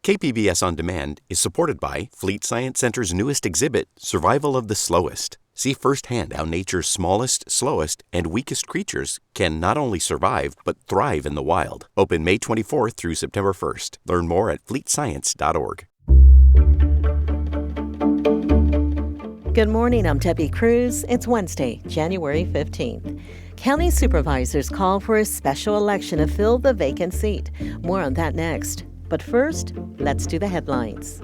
KPBS On Demand is supported by Fleet Science Center's newest exhibit, Survival of the Slowest. See firsthand how nature's smallest, slowest, and weakest creatures can not only survive, but thrive in the wild. Open May 24th through September 1st. Learn more at fleetscience.org. Good morning, I'm Debbie Cruz. It's Wednesday, January 15th. County supervisors call for a special election to fill the vacant seat. More on that next. But first, let's do the headlines.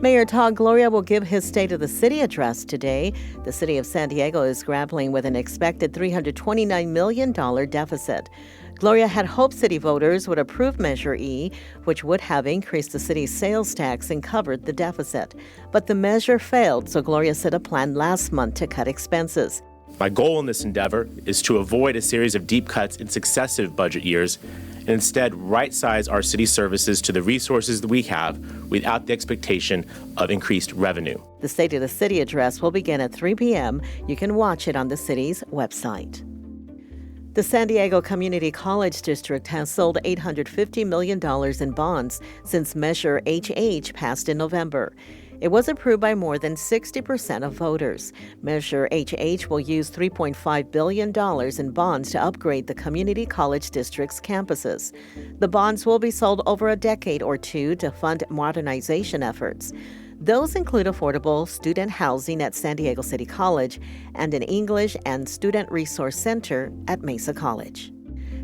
Mayor Todd Gloria will give his State of the City address today. The city of San Diego is grappling with an expected $329 million deficit. Gloria had hoped city voters would approve Measure E, which would have increased the city's sales tax and covered the deficit. But the measure failed, so Gloria set a plan last month to cut expenses. My goal in this endeavor is to avoid a series of deep cuts in successive budget years and instead right-size our city services to the resources that we have without the expectation of increased revenue. The State of the City address will begin at 3 p.m. You can watch it on the city's website. The San Diego Community College District has sold $850 million in bonds since Measure HH passed in November. It was approved by more than 60% of voters. Measure HH will use $3.5 billion in bonds to upgrade the community college district's campuses. The bonds will be sold over a decade or two to fund modernization efforts. Those include affordable student housing at San Diego City College and an English and Student Resource Center at Mesa College.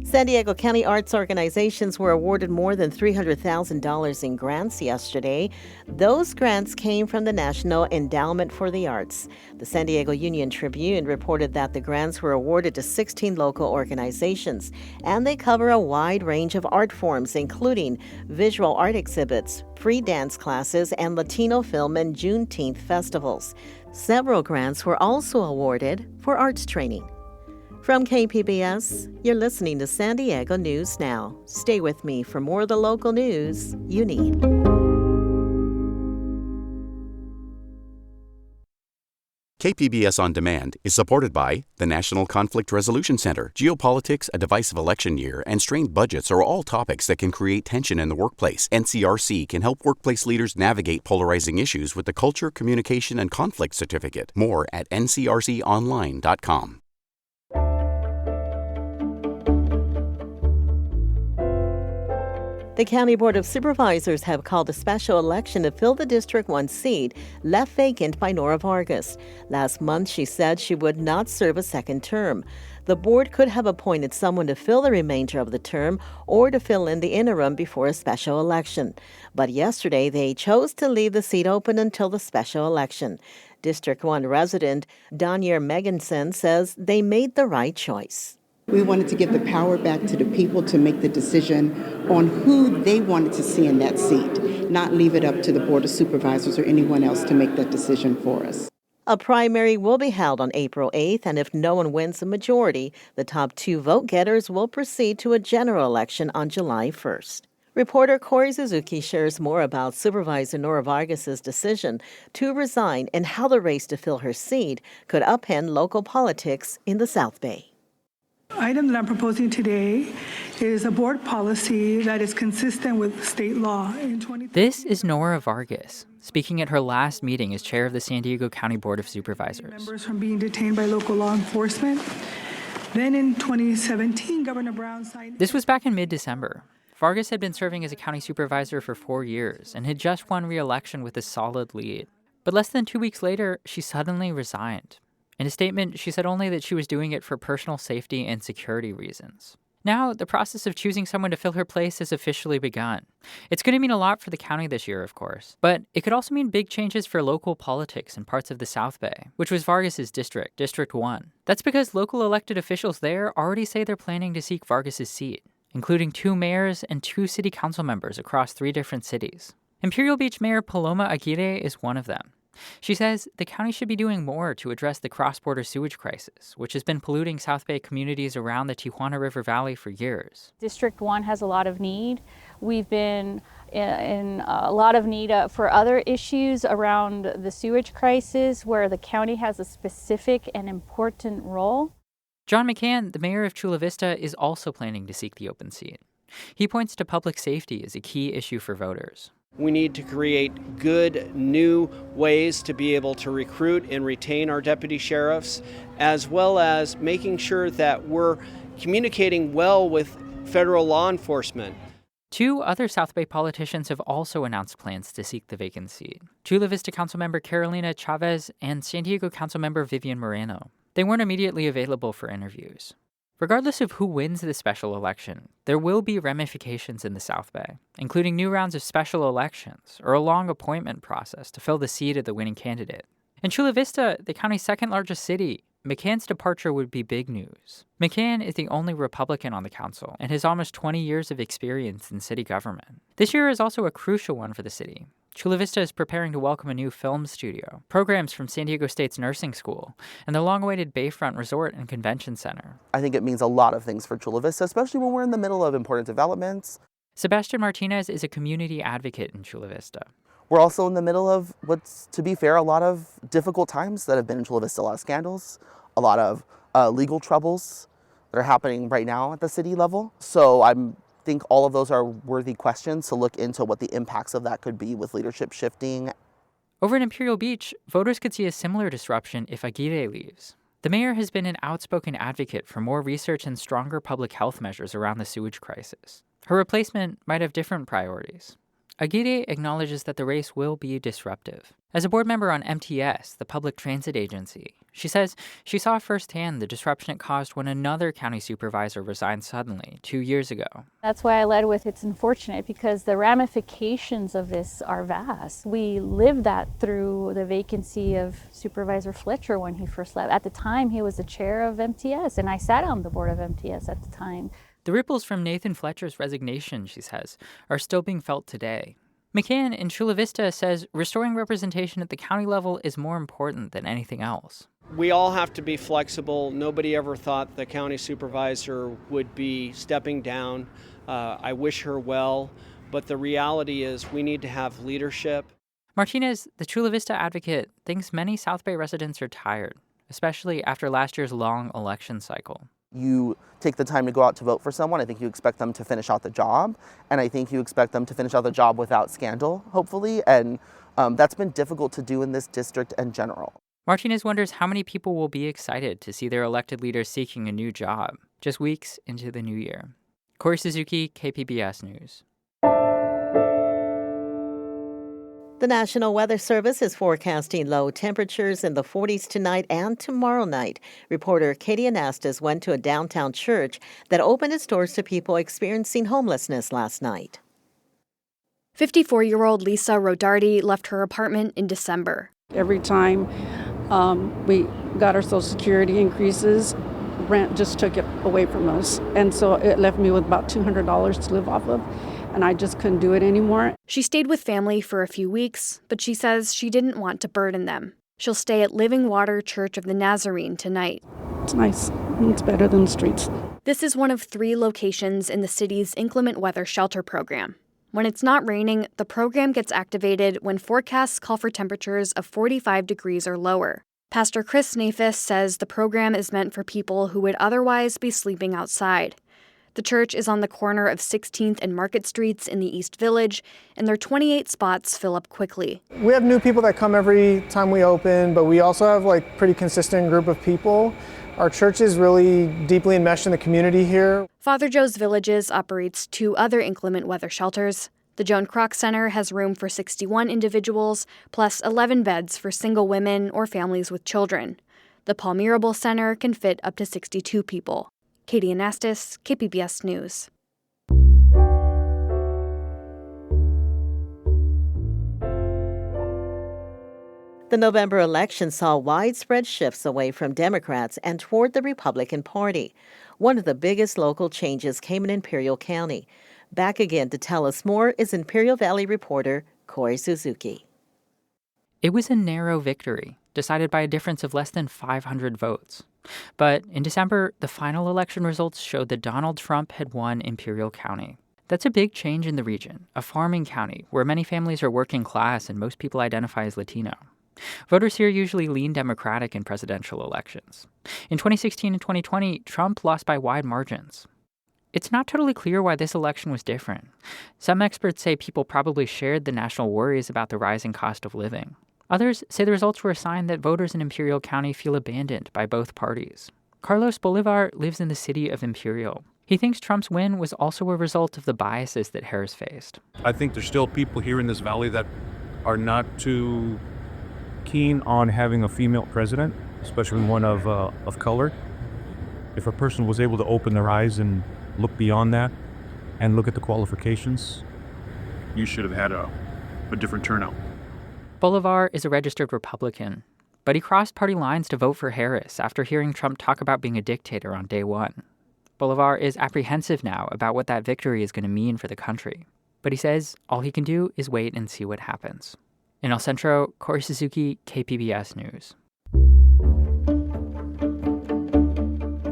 San Diego County arts organizations were awarded more than $300,000 in grants yesterday. Those grants came from the National Endowment for the Arts. The San Diego Union Tribune reported that the grants were awarded to 16 local organizations, and they cover a wide range of art forms, including visual art exhibits, free dance classes, and Latino film and Juneteenth festivals. Several grants were also awarded for arts training. From KPBS, you're listening to San Diego News Now. Stay with me for more of the local news you need. KPBS On Demand is supported by the National Conflict Resolution Center. Geopolitics, a divisive election year, and strained budgets are all topics that can create tension in the workplace. NCRC can help workplace leaders navigate polarizing issues with the Culture, Communication, and Conflict Certificate. More at ncrconline.com. The County Board of Supervisors have called a special election to fill the District 1 seat left vacant by Nora Vargas. Last month, she said she would not serve a second term. The board could have appointed someone to fill the remainder of the term or to fill in the interim before a special election. But yesterday, they chose to leave the seat open until the special election. District 1 resident Donier Meganson says they made the right choice. We wanted to give the power back to the people to make the decision on who they wanted to see in that seat, not leave it up to the Board of Supervisors or anyone else to make that decision for us. A primary will be held on April 8th, and if no one wins the majority, the top two vote-getters will proceed to a general election on July 1st. Reporter Corey Suzuki shares more about Supervisor Nora Vargas' decision to resign and how the race to fill her seat could upend local politics in the South Bay. The item that I'm proposing today is a board policy that is consistent with state law. This is Nora Vargas, speaking at her last meeting as chair of the San Diego County Board of Supervisors. Members from being detained by local law enforcement. Then in 2017, Governor Brown signed... This was back in mid-December. Vargas had been serving as a county supervisor for 4 years and had just won re-election with a solid lead. But less than 2 weeks later, she suddenly resigned. In a statement, she said only that she was doing it for personal safety and security reasons. Now, the process of choosing someone to fill her place has officially begun. It's going to mean a lot for the county this year, of course, but it could also mean big changes for local politics in parts of the South Bay, which was Vargas' district, District 1. That's because local elected officials there already say they're planning to seek Vargas' seat, including 2 mayors and 2 city council members across 3 different cities. Imperial Beach Mayor Paloma Aguirre is one of them. She says the county should be doing more to address the cross-border sewage crisis, which has been polluting South Bay communities around the Tijuana River Valley for years. District 1 has a lot of need. We've been in a lot of need for other issues around the sewage crisis, where the county has a specific and important role. John McCann, the mayor of Chula Vista, is also planning to seek the open seat. He points to public safety as a key issue for voters. We need to create good new ways to be able to recruit and retain our deputy sheriffs, as well as making sure that we're communicating well with federal law enforcement. Two other South Bay politicians have also announced plans to seek the vacant seat: Chula Vista Councilmember Carolina Chavez and San Diego Councilmember Vivian Moreno. They weren't immediately available for interviews. Regardless of who wins the special election, there will be ramifications in the South Bay, including new rounds of special elections or a long appointment process to fill the seat of the winning candidate. In Chula Vista, the county's second largest city, McCann's departure would be big news. McCann is the only Republican on the council and has almost 20 years of experience in city government. This year is also a crucial one for the city. Chula Vista is preparing to welcome a new film studio, programs from San Diego State's nursing school, and the long-awaited Bayfront Resort and Convention Center. I think it means a lot of things for Chula Vista, especially when we're in the middle of important developments. Sebastian Martinez is a community advocate in Chula Vista. We're also in the middle of what's, to be fair, a lot of difficult times that have been in Chula Vista, a lot of scandals, a lot of legal troubles that are happening right now at the city level. So I think all of those are worthy questions to look into what the impacts of that could be with leadership shifting. Over in Imperial Beach, voters could see a similar disruption if Aguirre leaves. The mayor has been an outspoken advocate for more research and stronger public health measures around the sewage crisis. Her replacement might have different priorities. Aguirre acknowledges that the race will be disruptive. As a board member on MTS, the public transit agency, she says she saw firsthand the disruption it caused when another county supervisor resigned suddenly 2 years ago. That's why I led with it's unfortunate, because the ramifications of this are vast. We lived that through the vacancy of Supervisor Fletcher when he first left. At the time, he was the chair of MTS, and I sat on the board of MTS at the time. The ripples from Nathan Fletcher's resignation, she says, are still being felt today. McCann in Chula Vista says restoring representation at the county level is more important than anything else. We all have to be flexible. Nobody ever thought the county supervisor would be stepping down. I wish her well, but the reality is we need to have leadership. Martinez, the Chula Vista advocate, thinks many South Bay residents are tired, especially after last year's long election cycle. You take the time to go out to vote for someone. I think you expect them to finish out the job, and I think you expect them to finish out the job without scandal, hopefully, and that's been difficult to do in this district in general. Martinez wonders how many people will be excited to see their elected leaders seeking a new job, just weeks into the new year. Corey Suzuki, KPBS News. The National Weather Service is forecasting low temperatures in the 40s tonight and tomorrow night. Reporter Katie Anastas went to a downtown church that opened its doors to people experiencing homelessness last night. 54-year-old Lisa Rodardi left her apartment in December. Every time we got our Social Security increases, rent just took it away from us. And so it left me with about $200 to live off of. And I just couldn't do it anymore. She stayed with family for a few weeks, but she says she didn't want to burden them. She'll stay at Living Water Church of the Nazarene tonight. It's nice. It's better than the streets. This is one of 3 locations in the city's inclement weather shelter program. When it's not raining, the program gets activated when forecasts call for temperatures of 45 degrees or lower. Pastor Chris Nafis says the program is meant for people who would otherwise be sleeping outside. The church is on the corner of 16th and Market Streets in the East Village, and their 28 spots fill up quickly. We have new people that come every time we open, but we also have a pretty consistent group of people. Our church is really deeply enmeshed in the community here. Father Joe's Villages operates 2 other inclement weather shelters. The Joan Kroc Center has room for 61 individuals, plus 11 beds for single women or families with children. The Paul Mirabal Center can fit up to 62 people. Katie Anastas, KPBS News. The November election saw widespread shifts away from Democrats and toward the Republican Party. One of the biggest local changes came in Imperial County. Back again to tell us more is Imperial Valley reporter Corey Suzuki. It was a narrow victory, decided by a difference of less than 500 votes. But in December, the final election results showed that Donald Trump had won Imperial County. That's a big change in the region, a farming county where many families are working class and most people identify as Latino. Voters here usually lean Democratic in presidential elections. In 2016 and 2020, Trump lost by wide margins. It's not totally clear why this election was different. Some experts say people probably shared the national worries about the rising cost of living. Others say the results were a sign that voters in Imperial County feel abandoned by both parties. Carlos Bolivar lives in the city of Imperial. He thinks Trump's win was also a result of the biases that Harris faced. I think there's still people here in this valley that are not too keen on having a female president, especially one of color. If a person was able to open their eyes and look beyond that and look at the qualifications, you should have had a different turnout. Bolivar is a registered Republican, but he crossed party lines to vote for Harris after hearing Trump talk about being a dictator on day one. Bolivar is apprehensive now about what that victory is going to mean for the country, but he says all he can do is wait and see what happens. In El Centro, Corey Suzuki, KPBS News.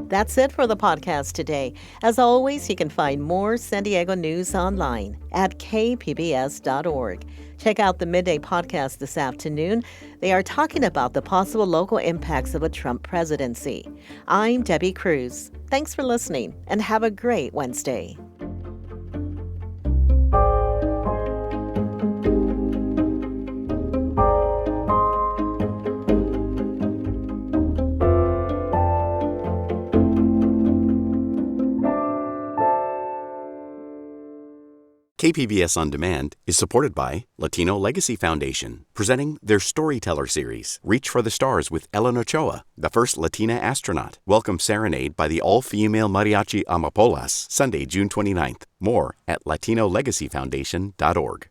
That's it for the podcast today. As always, you can find more San Diego news online at kpbs.org. Check out the Midday podcast this afternoon. They are talking about the possible local impacts of a Trump presidency. I'm Debbie Cruz. Thanks for listening, and have a great Wednesday. KPBS On Demand is supported by Latino Legacy Foundation, presenting their Storyteller series, Reach for the Stars with Ellen Ochoa, the first Latina astronaut. Welcome Serenade by the all-female mariachi Amapolas, Sunday, June 29th. More at latinolegacyfoundation.org.